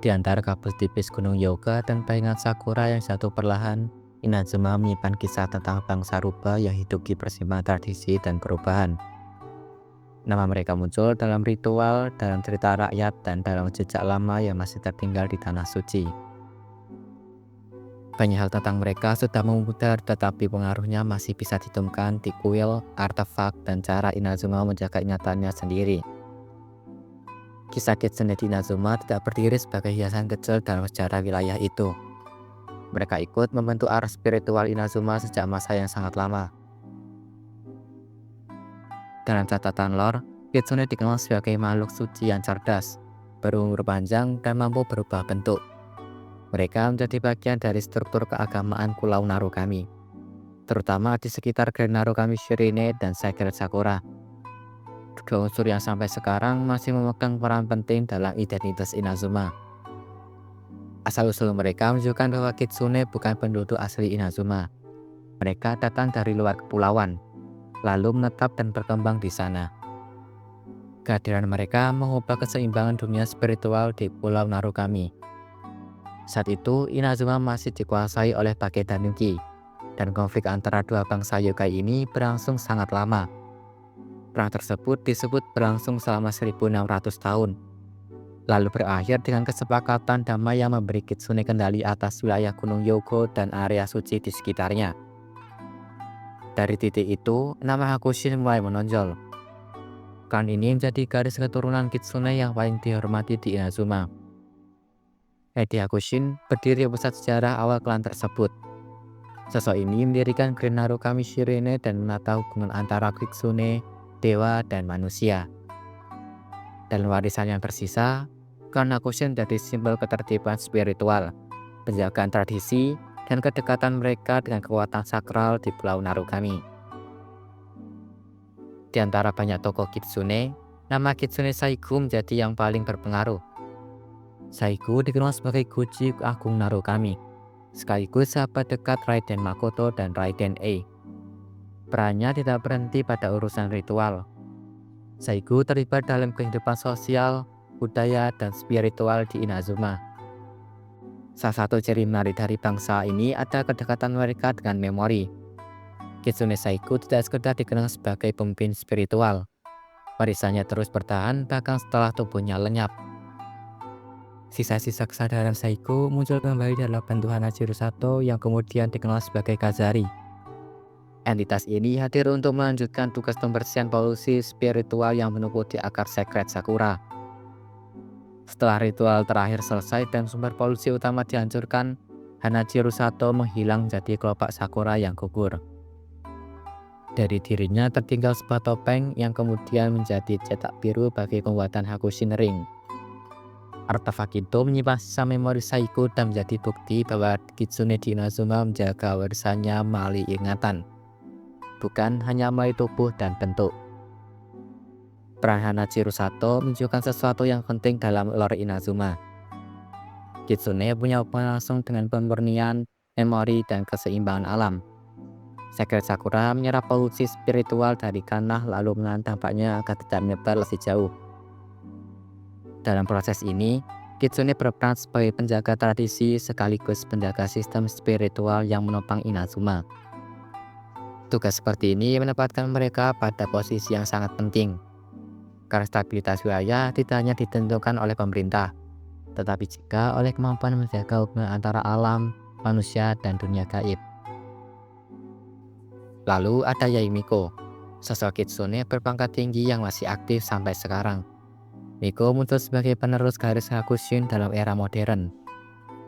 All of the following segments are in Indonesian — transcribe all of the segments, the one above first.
Di antara kabut tipis Gunung Hyuga dan bayangan sakura yang jatuh perlahan, Inazuma menyimpan kisah tentang bangsa rubah yang hidup di persimpangan tradisi dan perubahan. Nama mereka muncul dalam ritual, dalam cerita rakyat, dan dalam jejak lama yang masih tertinggal di tanah suci. Banyak hal tentang mereka sudah memudar, tetapi pengaruhnya masih bisa ditemukan di kuil, artefak, dan cara Inazuma menjaga ingatannya sendiri. Kisah Kitsune di Inazuma tidak berdiri sebagai hiasan kecil dalam sejarah wilayah itu. Mereka ikut membentuk arah spiritual Inazuma sejak masa yang sangat lama. Dalam catatan lore, Kitsune dikenal sebagai makhluk suci yang cerdas, berumur panjang, dan mampu berubah bentuk. Mereka menjadi bagian dari struktur keagamaan Pulau Narukami, terutama di sekitar Grand Narukami Shirine dan Sacred Sakura. Dua unsur yang sampai sekarang masih memegang peran penting dalam identitas Inazuma. Asal-usul mereka menunjukkan bahwa Kitsune bukan penduduk asli Inazuma. Mereka datang dari luar kepulauan, lalu menetap dan berkembang di sana. Kehadiran mereka mengubah keseimbangan dunia spiritual di Pulau Narukami. Saat itu, Inazuma masih dikuasai oleh Bage Tanuki, dan konflik antara dua bangsa yokai ini berlangsung sangat lama. Perang tersebut disebut berlangsung selama 1600 tahun, lalu berakhir dengan kesepakatan damai yang memberi Kitsune kendali atas wilayah Gunung Hyuga dan area suci di sekitarnya. Dari titik itu, nama Hakushin mulai menonjol. Klan ini menjadi garis keturunan Kitsune yang paling dihormati di Inazuma. Heidi Hakushin berdiri pusat sejarah awal klan tersebut. Sosok ini mendirikan Grand Narukami Shirine dan menata hubungan antara Kitsune, dewa, dan manusia. Dalam warisan yang tersisa, klan Hakushin menjadi simbol ketertiban spiritual, penjagaan tradisi, dan kedekatan mereka dengan kekuatan sakral di Pulau Narukami. Di antara banyak tokoh Kitsune, nama Kitsune Saigu menjadi yang paling berpengaruh. Saigu dikenal sebagai Guji Agung Narukami, sekaligus sahabat dekat Raiden Makoto dan Raiden Ei. Perannya tidak berhenti pada urusan ritual. Saigu terlibat dalam kehidupan sosial, budaya, dan spiritual di Inazuma. Salah satu ciri menarik dari bangsa ini adalah kedekatan mereka dengan memori. Kitsune Saigu tidak sekedar dikenal sebagai pemimpin spiritual. Warisannya terus bertahan bahkan setelah tubuhnya lenyap. Sisa-sisa kesadaran Saigu muncul kembali dalam bentuk Hanachiru Sato yang kemudian dikenal sebagai Kazari. Entitas ini hadir untuk melanjutkan tugas pembersihan polusi spiritual yang menumpuk di akar Sacred Sakura. Setelah ritual terakhir selesai dan sumber polusi utama dihancurkan, Hanachiru Sato menghilang jadi kelopak sakura yang gugur. Dari dirinya tertinggal sebuah topeng yang kemudian menjadi cetak biru bagi pembuatan Hakushin Ring. Artefak itu menyimpan sisa memori Saigu dan menjadi bukti bahwa Kitsune di Inazuma menjaga warisannya melalui ingatan, bukan hanya melalui tubuh dan bentuk. Peran Hanachiru Sato menunjukkan sesuatu yang penting dalam lore Inazuma. Kitsune punya hubungan langsung dengan pemurnian, memori, dan keseimbangan alam. Sacred Sakura menyerap polusi spiritual dari tanah lalu menahan dampaknya agar tidak menyebar lebih jauh. Dalam proses ini, Kitsune berperan sebagai penjaga tradisi sekaligus penjaga sistem spiritual yang menopang Inazuma. Tugas seperti ini menempatkan mereka pada posisi yang sangat penting, karena stabilitas wilayah tidak hanya ditentukan oleh pemerintah, tetapi juga oleh kemampuan menjaga hubungan antara alam, manusia, dan dunia gaib. Lalu ada Yai Miko, sosok Kitsune berpangkat tinggi yang masih aktif sampai sekarang. Miko muncul sebagai penerus garis Hakushin dalam era modern.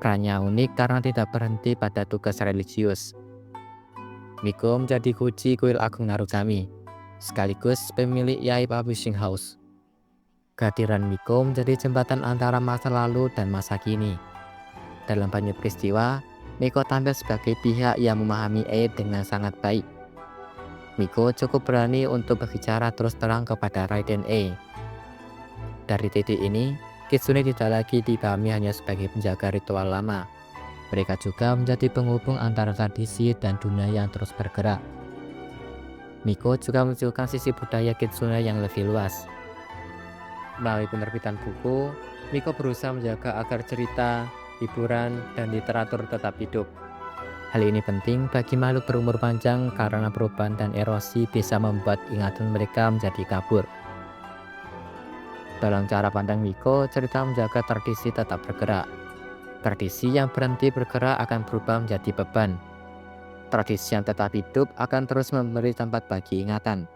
Perannya unik karena tidak berhenti pada tugas religius. Miko menjadi Guji Kuil Agung Narukami, sekaligus pemilik Yai Publishing House. Kehadiran Miko menjadi jembatan antara masa lalu dan masa kini. Dalam banyak peristiwa, Miko tampil sebagai pihak yang memahami Ei dengan sangat baik. Miko cukup berani untuk berbicara terus terang kepada Raiden Ei. Dari titik ini, Kitsune tidak lagi dipahami hanya sebagai penjaga ritual lama. Mereka juga menjadi penghubung antara tradisi dan dunia yang terus bergerak. Miko juga menunjukkan sisi budaya Kitsune yang lebih luas. Melalui penerbitan buku, Miko berusaha menjaga agar cerita, hiburan, dan literatur tetap hidup. Hal ini penting bagi makhluk berumur panjang karena perubahan dan erosi bisa membuat ingatan mereka menjadi kabur. Dalam cara pandang Miko, cerita menjaga tradisi tetap bergerak. Tradisi yang berhenti bergerak akan berubah menjadi beban. Tradisi yang tetap hidup akan terus memberi tempat bagi ingatan.